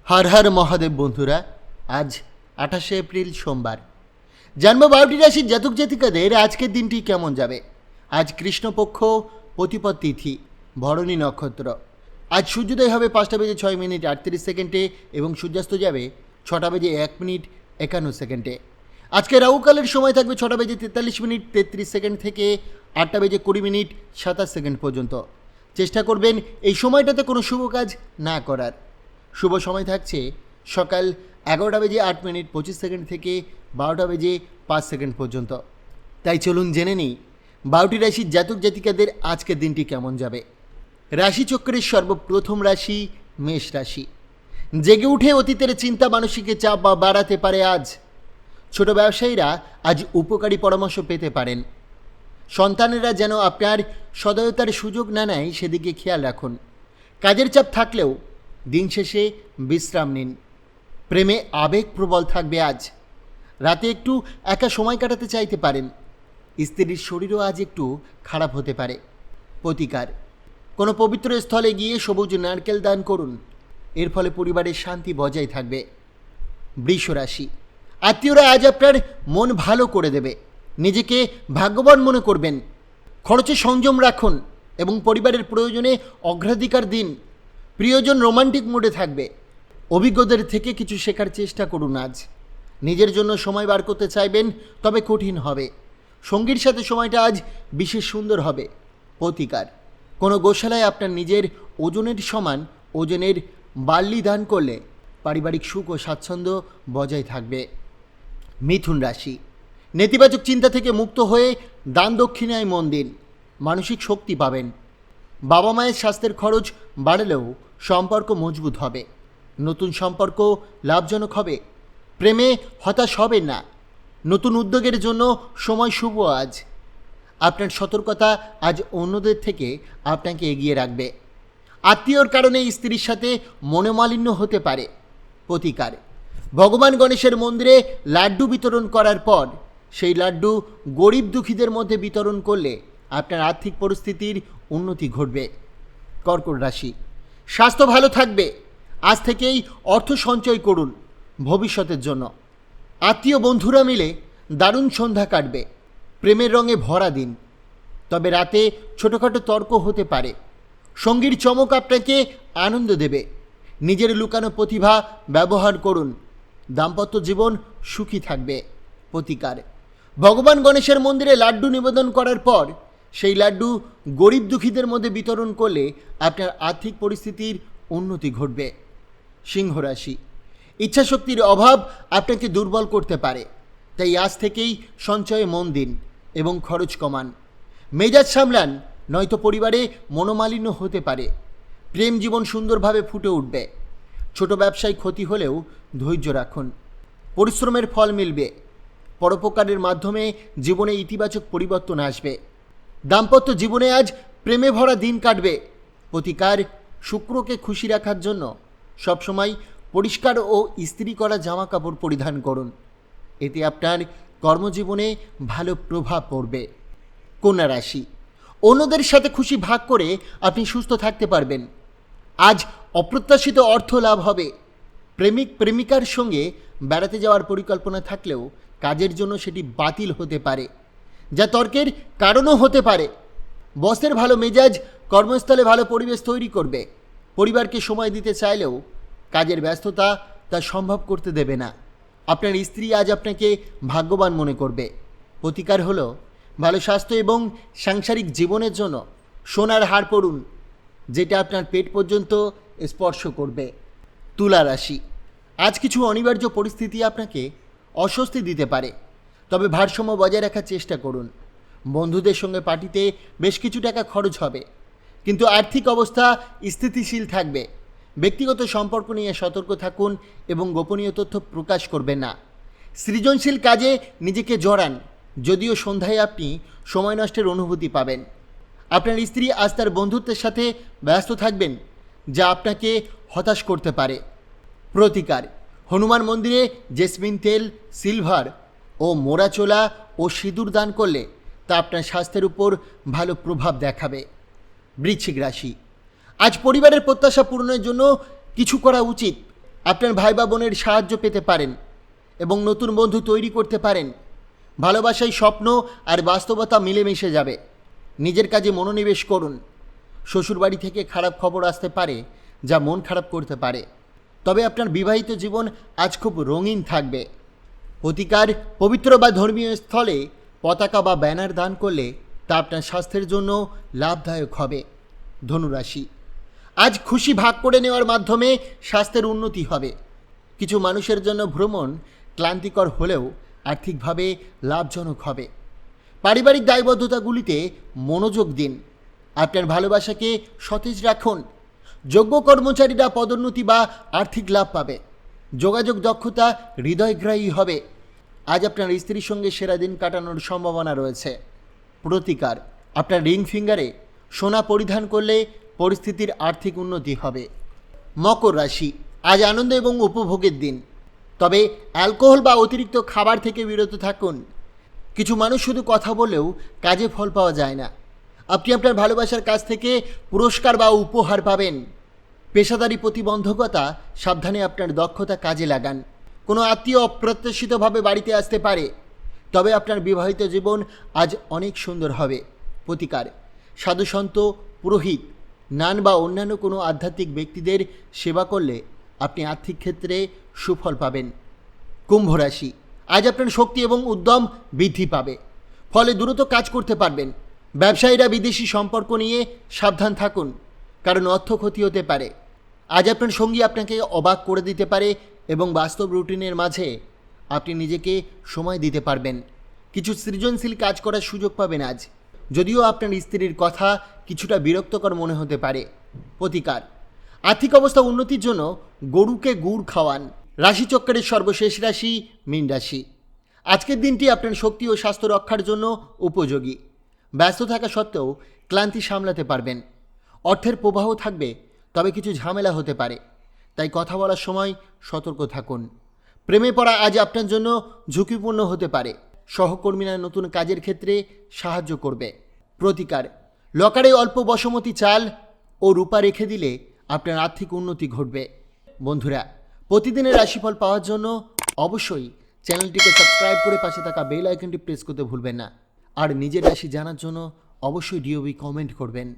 হর হর মহাদেব বন্ধুরা, আজ 28শে এপ্রিল সোমবার। জন্ম 12টি রাশির জাতক জাতিকাদের আজকের দিনটি কেমন যাবে। আজ কৃষ্ণপক্ষ প্রতিপদ তিথি, ভরণী নক্ষত্র। আজ সূর্যোদয় হবে 5:06:38 এবং সূর্যাস্ত যাবে 6:01:51। আজকে রাহুকালের সময় থাকবে 6:43:33 থেকে 8:20:27 পর্যন্ত। চেষ্টা করবেন এই সময়টাতে কোনো শুভ কাজ না করার। শুভ সময় থাকছে সকাল 11:08:25 থেকে 12:05 পর্যন্ত। তাই চলুন জেনে নিই 12টি রাশির জাতক জাতিকাদের আজকের দিনটি কেমন যাবে। রাশিচক্রের সর্বপ্রথম রাশি মেষ রাশি। জেগে উঠে অতীতের চিন্তা মানসিক চাপ বাড়াতে পারে আজ। ছোট ব্যবসায়ীরা আজ উপকারী পরামর্শ পেতে পারেন। সন্তানেরা যেন আপনার সদয়তার সুযোগ না নেয় সেদিকে খেয়াল রাখুন। কাজের চাপ থাকলেও দিন শেষে বিশ্রাম নিন। প্রেমে আবেগ প্রবল থাকবে আজ। রাতে একটু একা সময় কাটাতে চাইতে পারেন। স্ত্রীর শরীরও আজ একটু খারাপ হতে পারে। প্রতিকার: কোনো পবিত্র স্থলে গিয়ে সবুজ নারকেল দান করুন। এর ফলে পরিবারের শান্তি বজায় থাকবে। বৃষ রাশি। আত্মীয়রা আজ আপনার মন ভালো করে দেবে। নিজেকে ভাগ্যবান মনে করবেন। খরচে সংযম রাখুন এবং পরিবারের প্রয়োজনে অগ্রাধিকার দিন। প্রিয়জন রোমান্টিক মুডে থাকবে। অভিজ্ঞদের থেকে কিছু শেখার চেষ্টা করুন আজ। নিজের জন্য সময় বার করতে চাইবেন, তবে কঠিন হবে। সঙ্গীর সাথে সময়টা আজ বিশেষ সুন্দর হবে। প্রতিকার: কোনো গোশালায় আপনার নিজের ওজনের সমান ওজনের বার্লি দান করলে পারিবারিক সুখ ও স্বাচ্ছন্দ্য বজায় থাকবে। মিথুন রাশি। নেতিবাচক চিন্তা থেকে মুক্ত হয়ে দান দক্ষিণায় মন দিন। মানসিক শক্তি পাবেন। বাবা মায়ের স্বাস্থ্যের খরচ বাড়লেও সম্পর্ক মজবুত হবে। নতুন সম্পর্ক লাভজনক হবে। প্রেমে হতাশ হবেন না। নতুন উদ্যোগের জন্য সময় শুভ আজ। আপনার সতর্কতা আজ অন্যদের থেকে আপনাকে এগিয়ে রাখবে। আত্মীয়র কারণে স্ত্রীর সাথে মনোমালিন্য হতে পারে। প্রতিকার: ভগবান গণেশের মন্দিরে লাড্ডু বিতরণ করার পর সেই লাড্ডু গরিব দুঃখীদের মধ্যে বিতরণ করলে আপনার আর্থিক পরিস্থিতির উন্নতি ঘটবে। কর্কট রাশি। স্বাস্থ্য ভালো থাকবে। আজ থেকেই অর্থ সঞ্চয় করুন ভবিষ্যতের জন্য। আত্মীয় বন্ধুরা মিলে দারুণ সন্ধ্যা কাটবে। প্রেমের রঙে ভরা দিন, তবে রাতে ছোটোখাটো তর্ক হতে পারে। সঙ্গীর চমক আপনাকে আনন্দ দেবে। নিজের লুকানো প্রতিভা ব্যবহার করুন। দাম্পত্য জীবন সুখী থাকবে। প্রতিকার: ভগবান গণেশের মন্দিরে লাড্ডু নিবেদন করার পর সেই লাড্ডু গরিব দুঃখীদের মধ্যে বিতরণ করলে আপনার আর্থিক পরিস্থিতির উন্নতি ঘটবে। সিংহ রাশি। ইচ্ছাশক্তির অভাব আপনাকে দুর্বল করতে পারে, তাই আজ থেকেই সঞ্চয়ে মন দিন এবং খরচ কমান। মেজাজ সামলান, নয়তো পরিবারে মনোমালিন্য হতে পারে। প্রেম জীবন সুন্দরভাবে ফুটে উঠবে। ছোট ব্যবসায় ক্ষতি হলেও ধৈর্য রাখুন। পরিশ্রমের ফল মিলবে। পরোপকারের মাধ্যমে জীবনে ইতিবাচক পরিবর্তন আসবে। দাম্পত্য জীবনে আজ প্রেমে ভরা দিন কাটবে। প্রতিকার: শুক্রকে খুশি রাখার জন্য সবসময় পরিষ্কার ও ইস্ত্রি করা জামা কাপড় পরিধান করুন। এতে আপনার কর্মজীবনে ভালো প্রভাব পড়বে। কন্যা রাশি। অন্যদের সাথে খুশি ভাগ করে আপনি সুস্থ থাকতে পারবেন। আজ অপ্রত্যাশিত অর্থ লাভ হবে। প্রেমিক প্রেমিকার সঙ্গে বেড়াতে যাওয়ার পরিকল্পনা থাকলেও কাজের জন্য সেটি বাতিল হতে পারে, যা তর্কের কারণও হতে পারে। বসের ভালো মেজাজ কর্মস্থলে ভালো পরিবেশ তৈরি করবে। পরিবারকে সময় দিতে চাইলেও কাজের ব্যস্ততা তা সম্ভব করতে দেবে না। আপনার স্ত্রী আজ আপনাকে ভাগ্যবান মনে করবে। প্রতিকার হলো ভালো স্বাস্থ্য এবং সাংসারিক জীবনের জন্য সোনার হার পরুন, যেটা আপনার পেট পর্যন্ত স্পর্শ করবে। তুলা রাশি। আজ কিছু অনিবার্য পরিস্থিতি আপনাকে অস্বস্তি দিতে পারে, তবে ভারসাম্য বজায় রাখার চেষ্টা করুন। বন্ধুদের সঙ্গে পার্টিতে বেশ কিছু টাকা খরচ হবে, কিন্তু আর্থিক অবস্থা স্থিতিশীল থাকবে। ব্যক্তিগত সম্পর্ক নিয়ে সতর্ক থাকুন এবং গোপনীয় তথ্য প্রকাশ করবেন না। সৃজনশীল কাজে নিজেকে জড়ান, যদিও সন্ধ্যায় আপনি সময় নষ্টের অনুভূতি পাবেন। আপনার স্ত্রী আজ তার বন্ধুত্বের সাথে ব্যস্ত থাকবেন, যা আপনাকে হতাশ করতে পারে। প্রতিকার: হনুমান মন্দিরে জেসমিন তেল, সিলভার ও মোড়াচোলা ও সিঁদুর দান করলে তা আপনার স্বাস্থ্যের উপর ভালো প্রভাব দেখাবে। বৃশ্চিক রাশি। আজ পরিবারের প্রত্যাশা পূরণের জন্য কিছু করা উচিত। আপনার ভাই বা বোনের সাহায্য পেতে পারেন এবং নতুন বন্ধু তৈরি করতে পারেন। ভালোবাসায় স্বপ্ন আর বাস্তবতা মিলেমিশে যাবে। নিজের কাজে মনোনিবেশ করুন। শ্বশুরবাড়ি থেকে খারাপ খবর আসতে পারে, যা মন খারাপ করতে পারে। তবে আপনার বিবাহিত জীবন আজ খুব রঙিন থাকবে। প্রতিকার, পবিত্র বা ধর্মীয় স্থলে পতাকা বা ব্যানার দান করলে তা আপনার স্বাস্থ্যের জন্য লাভদায়ক হবে। ধনুরাশি, আজ খুশি ভাগ করে নেওয়ার মাধ্যমে স্বাস্থ্যের উন্নতি হবে। কিছু মানুষের জন্য ভ্রমণ ক্লান্তিকর হলেও আর্থিকভাবে লাভজনক হবে। পারিবারিক দায়বদ্ধতাগুলিতে মনোযোগ দিন। আপনার ভালোবাসাকে সতেজ রাখুন। যোগ্য কর্মচারীরা পদোন্নতি বা আর্থিক লাভ পাবে। যোগাযোগ দক্ষতা হৃদয়গ্রাহী হবে। আজ আপনার স্ত্রীর সঙ্গে সেরা দিন কাটানোর সম্ভাবনা রয়েছে। প্রতিকার, আপনার রিং ফিঙ্গারে সোনা পরিধান করলে পরিস্থিতির আর্থিক উন্নতি হবে। মকর রাশি, আজ আনন্দ এবং উপভোগের দিন। তবে অ্যালকোহল বা অতিরিক্ত খাবার থেকে বিরত থাকুন। কিছু মানুষ শুধু কথা বলেও কাজে ফল পাওয়া যায় না। আপনি আপনার ভালোবাসার কাছ থেকে পুরস্কার বা উপহার পাবেন। পেশাদারি প্রতিবন্ধকতা সাবধানে আপনার দক্ষতা কাজে লাগান। কোনো আত্মীয় অপ্রত্যাশিতভাবে বাড়িতে আসতে পারে। তবে আপনার বিবাহিত জীবন আজ অনেক সুন্দর হবে। প্রতিকার, সাধুসন্ত, পুরোহিত, নান বা অন্যান্য কোনো আধ্যাত্মিক ব্যক্তিদের সেবা করলে আপনি আর্থিক ক্ষেত্রে সুফল পাবেন। কুম্ভ রাশি, আজ আপনার শক্তি এবং উদ্যম বৃদ্ধি পাবে। ফলে দ্রুত কাজ করতে পারবেন। ব্যবসায়ীরা বিদেশি সম্পর্ক নিয়ে সাবধান থাকুন, কারণ অর্থ ক্ষতি হতে পারে। আজ আপনার সঙ্গী আপনাকে অবাক করে দিতে পারে এবং বাস্তব রুটিনের মাঝে আপনি নিজেকে সময় দিতে পারবেন। কিছু সৃজনশীল কাজ করার সুযোগ পাবেন আজ, যদিও আপনার স্ত্রীর কথা কিছুটা বিরক্তকর মনে হতে পারে। প্রতিকার, আর্থিক অবস্থা উন্নতির জন্য গরুকে গুড় খাওয়ান। রাশিচক্রের সর্বশেষ রাশি মীন রাশি। আজকের দিনটি আপনার শক্তি ও স্বাস্থ্য রক্ষার জন্য উপযোগী। ব্যস্ত থাকা সত্ত্বেও ক্লান্তি সামলাতে পারবেন। অর্থের প্রবাহ থাকবে, তবে কিছু ঝামেলা হতে পারে, তাই কথা বলার সময় সতর্ক থাকুন। প্রেমে পড়া আজ আপনার জন্য ঝুঁকিপূর্ণ হতে পারে। সহকর্মীরা নতুন কাজের ক্ষেত্রে সাহায্য করবে। প্রতিকার, লকারে অল্প বসমতি চাল ও রূপা রেখে দিলে আপনার আর্থিক উন্নতি ঘটবে। বন্ধুরা, প্রতিদিনের রাশিফল পাওয়ার জন্য অবশ্যই চ্যানেলটিকে সাবস্ক্রাইব করে পাশে থাকা বেল আইকনটি প্রেস করতে ভুলবেন না। আর নিজের রাশি জানার জন্য অবশ্যই ডিওবি কমেন্ট করবেন।